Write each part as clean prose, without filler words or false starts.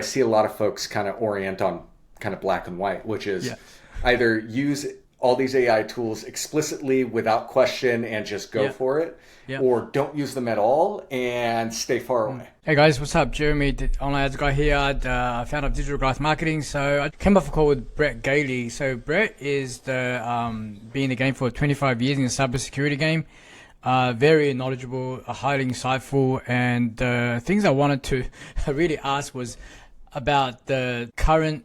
I see a lot of folks kind of orient on kind of black and white, which is Yeah. either use all these AI tools explicitly without question and just go Yeah. for it, Yeah. or don't use them at all and stay far away. Hey guys, what's up? Jeremy, the online ads guy here, founder of Digital Goliath Marketing. So I came off a call with Brett Gailey. So Brett is been in the game for 25 years in the cybersecurity game. Very knowledgeable, highly insightful, and things I wanted to really ask was about the current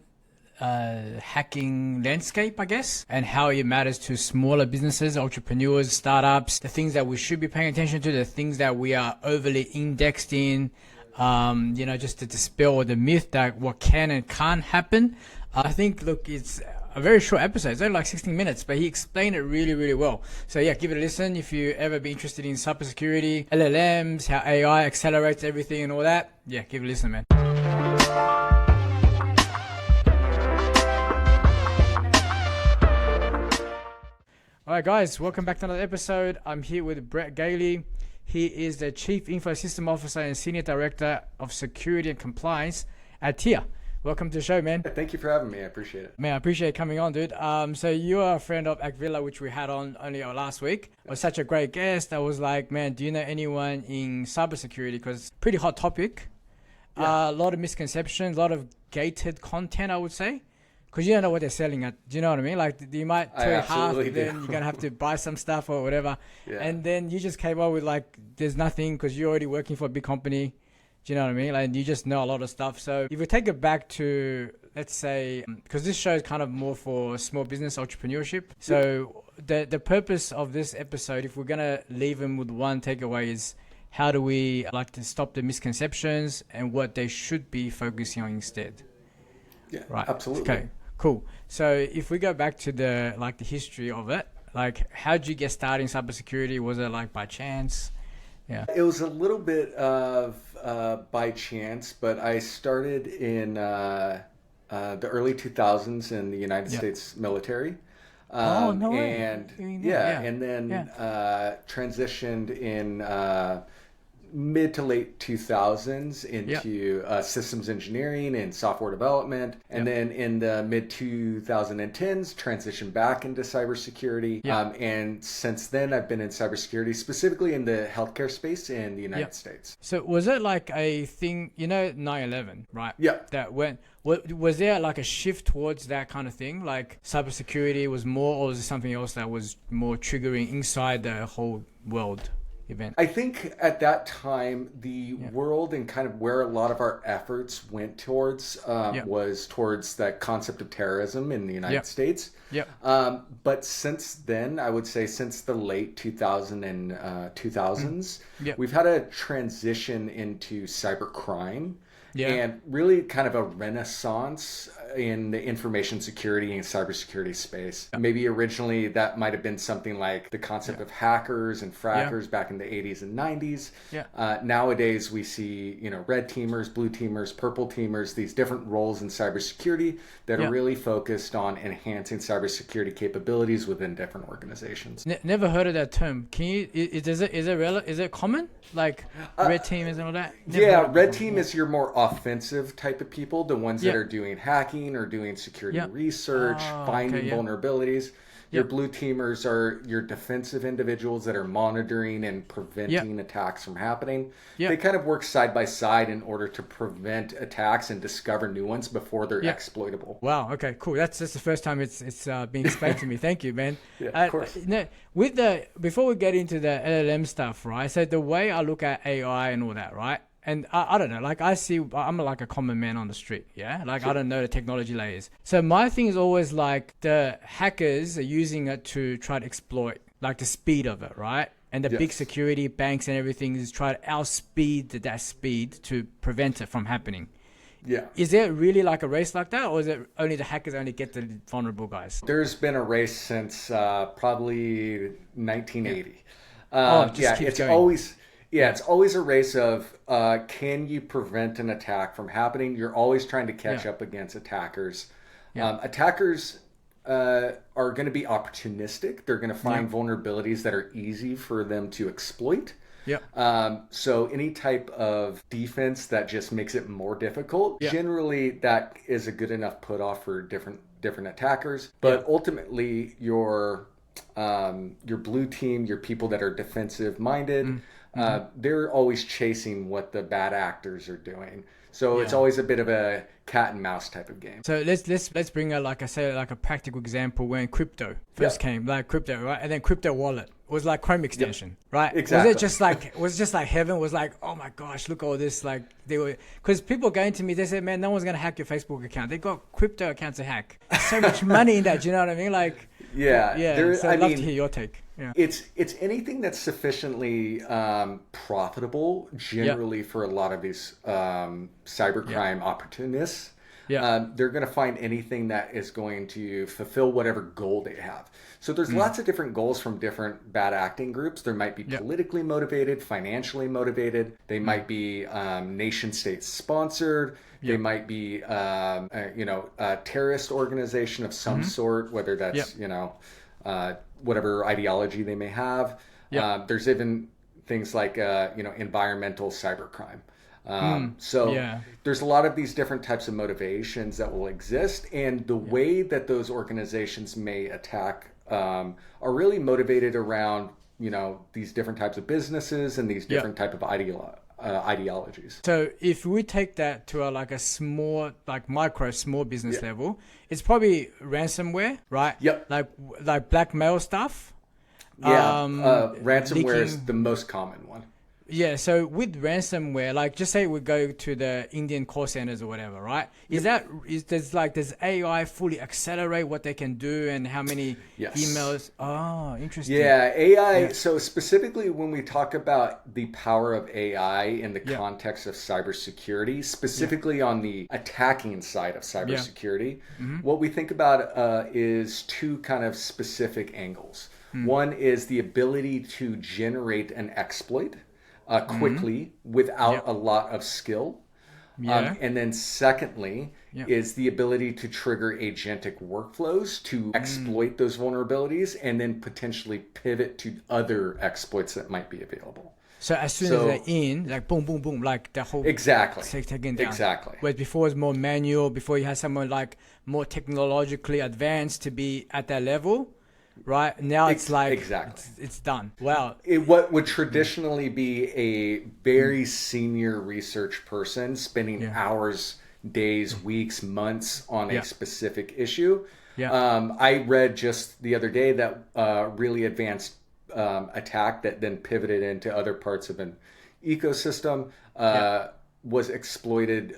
hacking landscape, I guess, and how it matters to smaller businesses, entrepreneurs, startups, the things that we should be paying attention to, the things that we are overly indexed in, just to dispel the myth that what can and can't happen. I think, look, it's a very short episode. It's only like 16 minutes, but he explained it really, really well. So yeah, give it a listen if you ever be interested in cybersecurity, LLMs, how AI accelerates everything and all that. Yeah, give it a listen, man. All right, guys, welcome back to another episode. I'm here with Brett Gailey. He is the Chief Info System Officer and Senior Director of Security and Compliance at TIA. Welcome to the show, man. Thank you for having me. I appreciate it. Man, I appreciate coming on, dude. So you are a friend of Akvilla, which we had on only last week. It was such a great guest. I was like, man, do you know anyone in cybersecurity? Because pretty hot topic. Yeah. A lot of misconceptions, a lot of gated content, I would say. Because you don't know what they're selling at. Do you know what I mean? Like, you might tell half, then you're going to have to buy some stuff or whatever. Yeah. And then you just came up with, like, there's nothing because you're already working for a big company. Do you know what I mean? Like, you just know a lot of stuff. So if we take it back to, let's say, because this show is kind of more for small business entrepreneurship. So the purpose of this episode, if we're going to leave them with one takeaway, is how do we like to stop the misconceptions and what they should be focusing on instead? Yeah, right. Absolutely. Okay, cool. So if we go back to the history of it, like how did you get started in cybersecurity? Was it like by chance? Yeah. It was a little bit of by chance, but I started in the early 2000s in the United States military. No way. And Yeah. and then transitioned in mid to late 2000s into systems engineering and software development. And then in the mid 2010s, transitioned back into cybersecurity. And since then, I've been in cybersecurity, specifically in the healthcare space in the United States. So was it like a thing, 9/11, right? Yeah. That went, was there like a shift towards that kind of thing? Like cybersecurity was more, or was it something else that was more triggering inside the whole world? Event. I think at that time, the world and kind of where a lot of our efforts went towards was towards that concept of terrorism in the United States. But since then, I would say since the late 2000s, we've had a transition into cybercrime. And really kind of a renaissance in the information security and cybersecurity space. Maybe originally that might have been something like the concept of hackers and frackers back in the 80s and 90s. Nowadays we see, red teamers, blue teamers, purple teamers, these different roles in cybersecurity that are really focused on enhancing cybersecurity capabilities within different organizations. Never heard of that term. Can you? Is it common? Like red team and all that? Red team is your more offensive type of people, the ones that are doing hacking or doing security research, finding vulnerabilities. Your blue teamers are your defensive individuals that are monitoring and preventing attacks from happening. They kind of work side by side in order to prevent attacks and discover new ones before they're exploitable. Wow. Okay. Cool. That's the first time it's being explained to me. Thank you, man. Of course. Before we get into the LLM stuff, right? So the way I look at AI and all that, right? And I don't know, like I'm like a common man on the street, I don't know the technology layers. So my thing is always like the hackers are using it to try to exploit like the speed of it, right? And the big security banks and everything is try to outspeed that speed to prevent it from happening. Is there really like a race like that, or is it only the hackers only get the vulnerable guys? There's been a race since probably 1980. Keeps going. It's always a race of can you prevent an attack from happening? You're always trying to catch up against attackers. Attackers are going to be opportunistic. They're going to find vulnerabilities that are easy for them to exploit. Yep. So any type of defense that just makes it more difficult, generally that is a good enough put off for different attackers. But ultimately, your blue team, your people that are defensive minded, they're always chasing what the bad actors are doing. So it's always a bit of a cat and mouse type of game. So let's bring a, like I said, like a practical example when crypto first came, like crypto, right? And then crypto wallet was like Chrome extension, right? Exactly. Was it just like heaven? Was like, oh my gosh, look at all this. Like they were, because people going to me, they said, man, no one's gonna hack your Facebook account. They got crypto accounts to hack. There's so much money in that. Do you know what I mean? Like, So I'd love to hear your take. Yeah. It's anything that's sufficiently profitable generally for a lot of these cybercrime opportunists. They're going to find anything that is going to fulfill whatever goal they have. So there's lots of different goals from different bad acting groups. There might be politically motivated, financially motivated. They might be nation state sponsored. They might be a terrorist organization of some sort, whether that's whatever ideology they may have. There's even things like environmental cybercrime. There's a lot of these different types of motivations that will exist, and the way that those organizations may attack are really motivated around these different types of businesses and these different type of ideologies. So if we take that to a small, like micro small business level, it's probably ransomware, right? Like blackmail stuff. Ransomware is the most common one. Yeah, so with ransomware, like just say we go to the Indian call centers or whatever, right? Does AI fully accelerate what they can do and how many emails? Oh, interesting. Yeah, AI. So specifically when we talk about the power of AI in the context of cybersecurity, specifically on the attacking side of cybersecurity, what we think about is two kind of specific angles. One is the ability to generate an exploit quickly without a lot of skill. And then secondly is the ability to trigger agentic workflows to exploit those vulnerabilities and then potentially pivot to other exploits that might be available. So as soon as they're in, like boom, boom, boom, like the whole taken down. Exactly. Whereas before it was more manual, before you had someone like more technologically advanced to be at that level. Right now it's like it's done. Wow. What would traditionally be a very senior research person spending hours, days, weeks, months on a specific issue. I read just the other day that really advanced attack that then pivoted into other parts of an ecosystem was exploited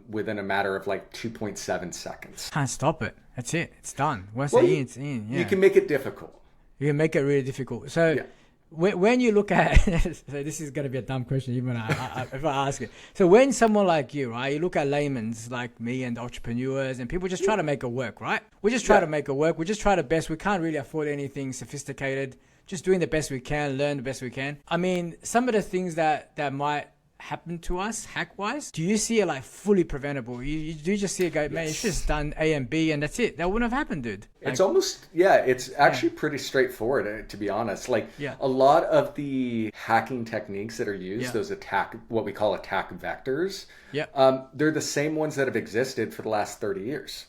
within a matter of like 2.7 seconds. Can't stop it. That's it. It's done. Once it's in, it's in. Yeah. You can make it difficult. You can make it really difficult. So when you look at, so this is going to be a dumb question even if I ask it. So when someone like you, right, you look at laymen's like me and entrepreneurs and people just try to make it work, right? We just try to make it work. We just try the best. We can't really afford anything sophisticated. Just doing the best we can, learn the best we can. I mean, some of the things that might happen to us hack-wise, do you see it like fully preventable? You do just see it go, man, it's just done A and B and that's it. That wouldn't have happened, dude. Like, it's almost, it's actually pretty straightforward, to be honest. Like a lot of the hacking techniques that are used, those what we call attack vectors, they're the same ones that have existed for the last 30 years.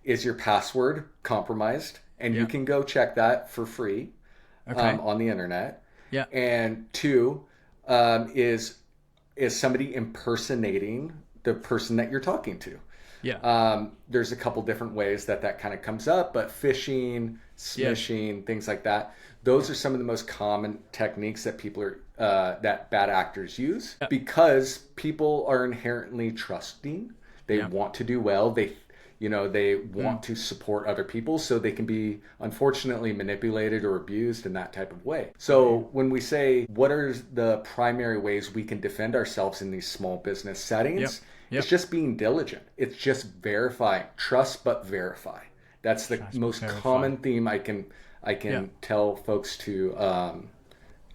Is your password compromised? And you can go check that for free on the internet. And two, is somebody impersonating the person that you're talking to. There's a couple different ways that kind of comes up, but phishing, smishing, things like that. Those are some of the most common techniques that people are that bad actors use because people are inherently trusting. They want to do well. They want to support other people, so they can be unfortunately manipulated or abused in that type of way. So when we say what are the primary ways we can defend ourselves in these small business settings, it's just being diligent. It's just verify, trust but verify. That's the most common theme I can tell folks to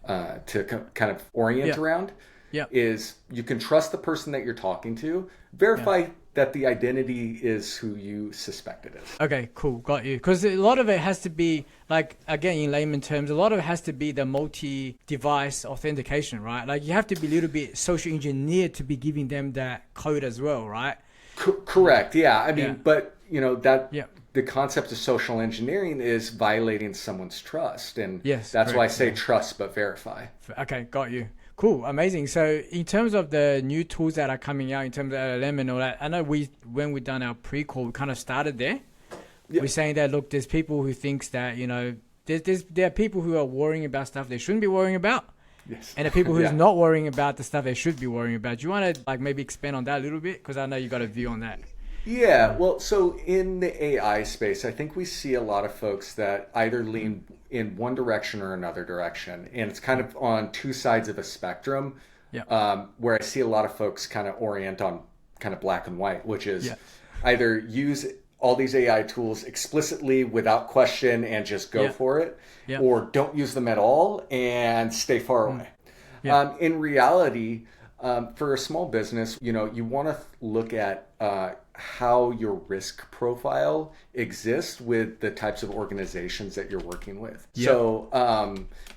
kind of orient around. Is you can trust the person that you're talking to, verify that the identity is who you suspect it is. Okay, cool. Got you. Because a lot of it has to be, like, again, in layman terms, a lot of it has to be the multi-device authentication, right? Like, you have to be a little bit social engineered to be giving them that code as well, right? Correct. Yeah. I mean, but, the concept of social engineering is violating someone's trust. And that's why I say trust but verify. Okay, got you. Cool, amazing. So in terms of the new tools that are coming out in terms of LLM and all that, I know when we done our pre-call, we kind of started there. We're saying that, look, there's people who thinks that, there are people who are worrying about stuff they shouldn't be worrying about. Yes. And the people who's not worrying about the stuff they should be worrying about. Do you want to like maybe expand on that a little bit? Because I know you got a view on that. Yeah, well, so in the AI space, I think we see a lot of folks that either lean in one direction or another direction. And it's kind of on two sides of a spectrum, where I see a lot of folks kind of orient on kind of black and white, which is either use all these AI tools explicitly without question and just go for it, or don't use them at all and stay far away. In reality, for a small business, you want to look at how your risk profile exists with the types of organizations that you're working with. So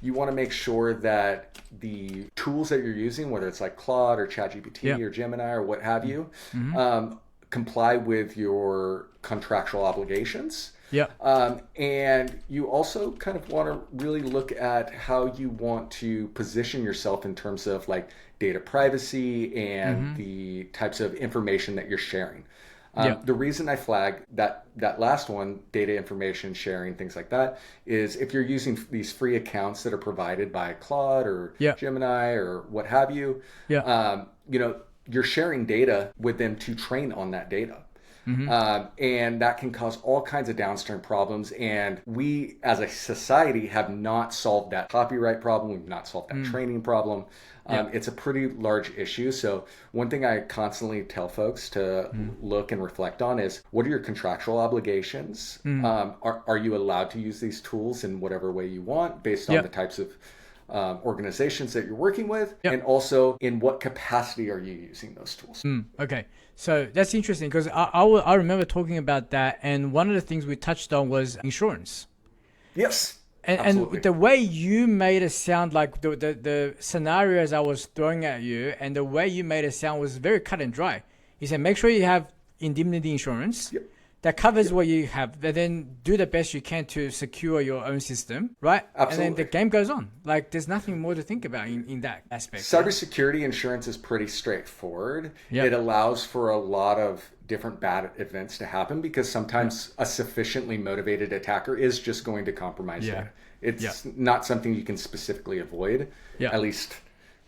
you want to make sure that the tools that you're using, whether it's like Claude or ChatGPT or Gemini or what have you, comply with your contractual obligations. And you also kind of want to really look at how you want to position yourself in terms of like data privacy and the types of information that you're sharing. The reason I flag that last one, data information sharing, things like that, is if you're using these free accounts that are provided by Claude or Gemini or what have you, you're sharing data with them to train on that data. And that can cause all kinds of downstream problems. And we as a society have not solved that copyright problem. We've not solved that training problem. It's a pretty large issue. So one thing I constantly tell folks to look and reflect on is, what are your contractual obligations? Are you allowed to use these tools in whatever way you want based on the types of organizations that you're working with? And also, in what capacity are you using those tools? Okay. So that's interesting because I remember talking about that. And one of the things we touched on was insurance. Yes. And the way you made it sound, like the scenarios I was throwing at you, and the way you made it sound was very cut and dry. You said, make sure you have indemnity insurance that covers what you have, but then do the best you can to secure your own system, right? Absolutely. And then the game goes on. Like, there's nothing more to think about in that aspect. Cybersecurity insurance is pretty straightforward. It allows for a lot of different bad events to happen because sometimes a sufficiently motivated attacker is just going to compromise you. It's not something you can specifically avoid, at least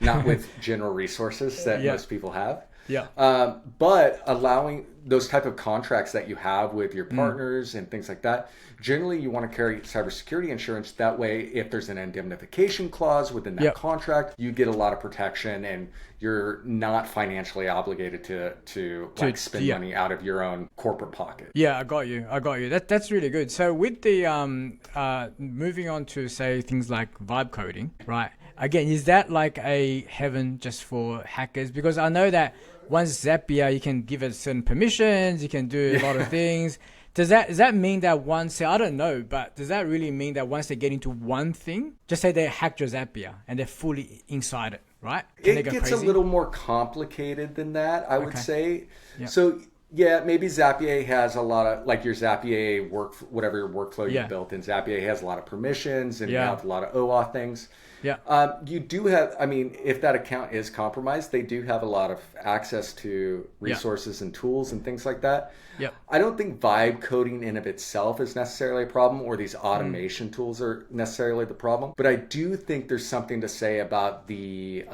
not with general resources that most people have. But allowing those type of contracts that you have with your partners and things like that, generally you want to carry cybersecurity insurance. That way, if there's an indemnification clause within that contract, you get a lot of protection and you're not financially obligated to spend money out of your own corporate pocket. I got you. That's really good. So with the moving on to say things like vibe coding, right? Again, is that like a heaven just for hackers? Because I know that once Zapier, you can give it certain permissions, you can do a lot of things. Does that mean that once, I don't know, but does that really mean that once they get into one thing, just say they hacked your Zapier and they're fully inside it, right? It gets a little more complicated than that, I would say. So maybe Zapier has a lot of, like your Zapier whatever your workflow you built in Zapier has a lot of permissions and you have a lot of OAuth things. You do have, if that account is compromised, they do have a lot of access to resources and tools and things like that. I don't think vibe coding in of itself is necessarily a problem, or these automation tools are necessarily the problem. But I do think there's something to say about the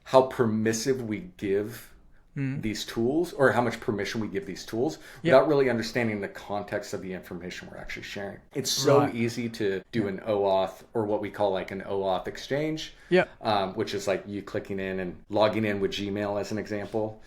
how permissive we give these tools, or how much permission we give these tools without really understanding the context of the information we're actually sharing. It's so easy to do an OAuth, or what we call like an OAuth exchange, which is like you clicking in and logging in with Gmail as an example.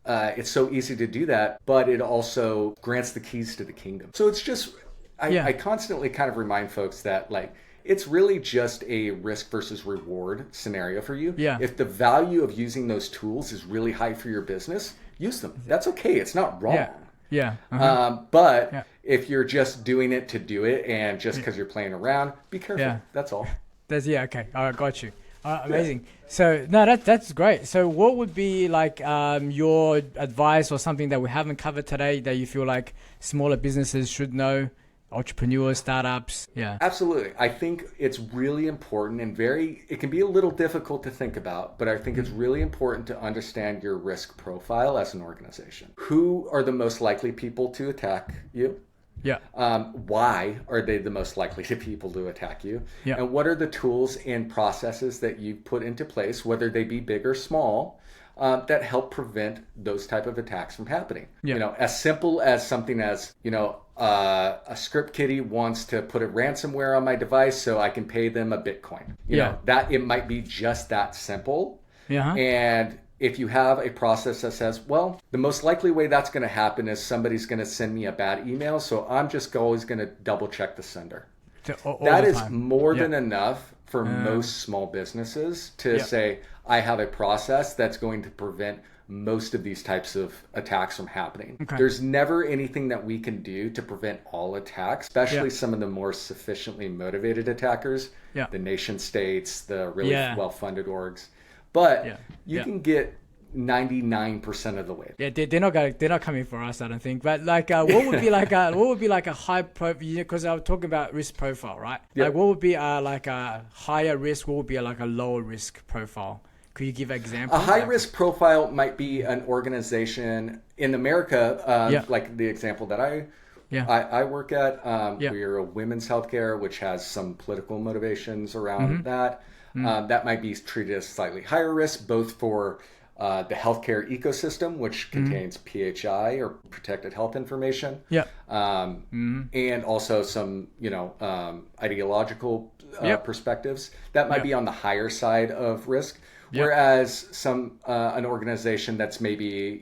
It's so easy to do that, but it also grants the keys to the kingdom. So it's just, I constantly kind of remind folks that like it's really just a risk versus reward scenario for you. Yeah. If the value of using those tools is really high for your business, use them. That's okay. It's not wrong. Yeah. Yeah. But if you're just doing it to do it and just because you're playing around, be careful. Yeah. That's all. Okay. All right, got you. Amazing. So no, that's great. So what would be like your advice or something that we haven't covered today that you feel like smaller businesses should know, entrepreneurs, startups? Yeah. Absolutely. I think it's really important and it can be a little difficult to think about, but I think it's really important to understand your risk profile as an organization. Who are the most likely people to attack you? Yeah. Why are they the most likely people to attack you? Yeah. And what are the tools and processes that you put into place, whether they be big or small, that help prevent those type of attacks from happening? Yeah. As simple as something as, a script kiddie wants to put a ransomware on my device so I can pay them a Bitcoin. That it might be just that simple. Yeah. And if you have a process that says, well, the most likely way that's going to happen is somebody's going to send me a bad email, so I'm just always going to double check the sender. That is more than enough for most small businesses to say, I have a process that's going to prevent most of these types of attacks from happening. Okay. There's never anything that we can do to prevent all attacks, especially some of the more sufficiently motivated attackers, the nation states, the really well-funded orgs. But you can get 99% of the way. Yeah, they're not coming for us, I don't think. But like, what would be like a high profile? Because I was talking about risk profile, right? Yeah. Like, what would be like a higher risk? What would be like a lower risk profile? Could you give an example? A high risk profile might be an organization in America, like the example that I work at. We are a women's healthcare, which has some political motivations around that. That might be treated as slightly higher risk, both for the healthcare ecosystem, which contains PHI or protected health information, and also some ideological perspectives that might be on the higher side of risk. Whereas an organization that's maybe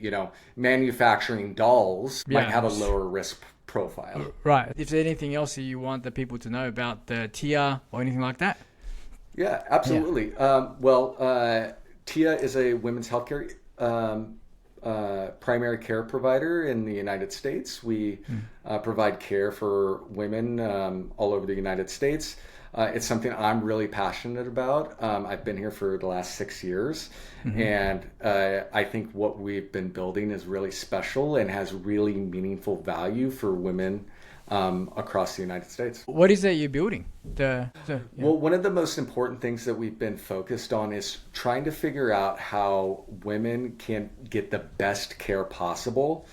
manufacturing dolls might have a lower risk profile. Right. If there's anything else that you want the people to know about the TIA or anything like that? Yeah, absolutely. TIA is a women's healthcare primary care provider in the United States. We provide care for women all over the United States. It's something I'm really passionate about. I've been here for the last 6 years, and I think what we've been building is really special and has really meaningful value for women across the United States. What is it you're building? Well, one of the most important things that we've been focused on is trying to figure out how women can get the best care possible,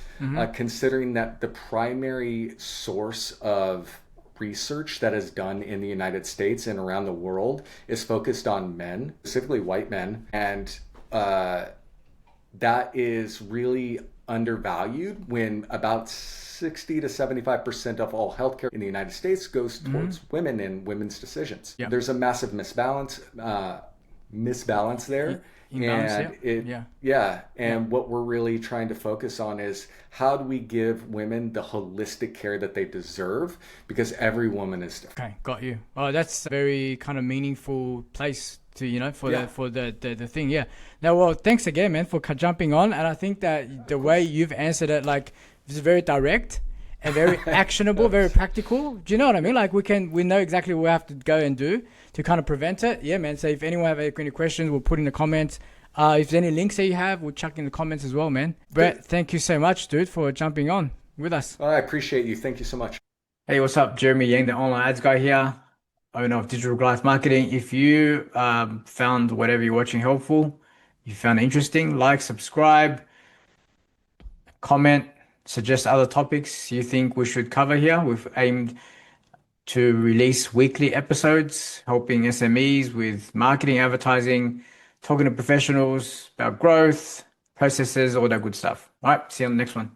considering that the primary source of research that is done in the United States and around the world is focused on men, specifically white men, and that is really undervalued when about 60 to 75% of all healthcare in the United States goes towards women and women's decisions. There's a massive misbalance there. What we're really trying to focus on is how do we give women the holistic care that they deserve, because every woman is different. Okay, got you. Oh, that's a very kind of meaningful place to for the thing. Now, well, thanks again, man, for jumping on. And I think that the way you've answered it, like, it's very direct and very actionable, very practical. Do you know what I mean? Like, we know exactly what we have to go and do to kind of prevent it. Yeah, man. So if anyone have any questions, we'll put in the comments. If there's any links that you have, we'll chuck in the comments as well, man. Brett, thank you so much, dude, for jumping on with us. I appreciate you. Thank you so much. Hey, what's up? Jeremy Yang, the online ads guy here, owner of Digital Goliath Marketing. If you found whatever you're watching helpful, you found it interesting, like, subscribe, comment, suggest other topics you think we should cover here. We've aimed to release weekly episodes, helping SMEs with marketing, advertising, talking to professionals about growth, processes, all that good stuff. All right, see you on the next one.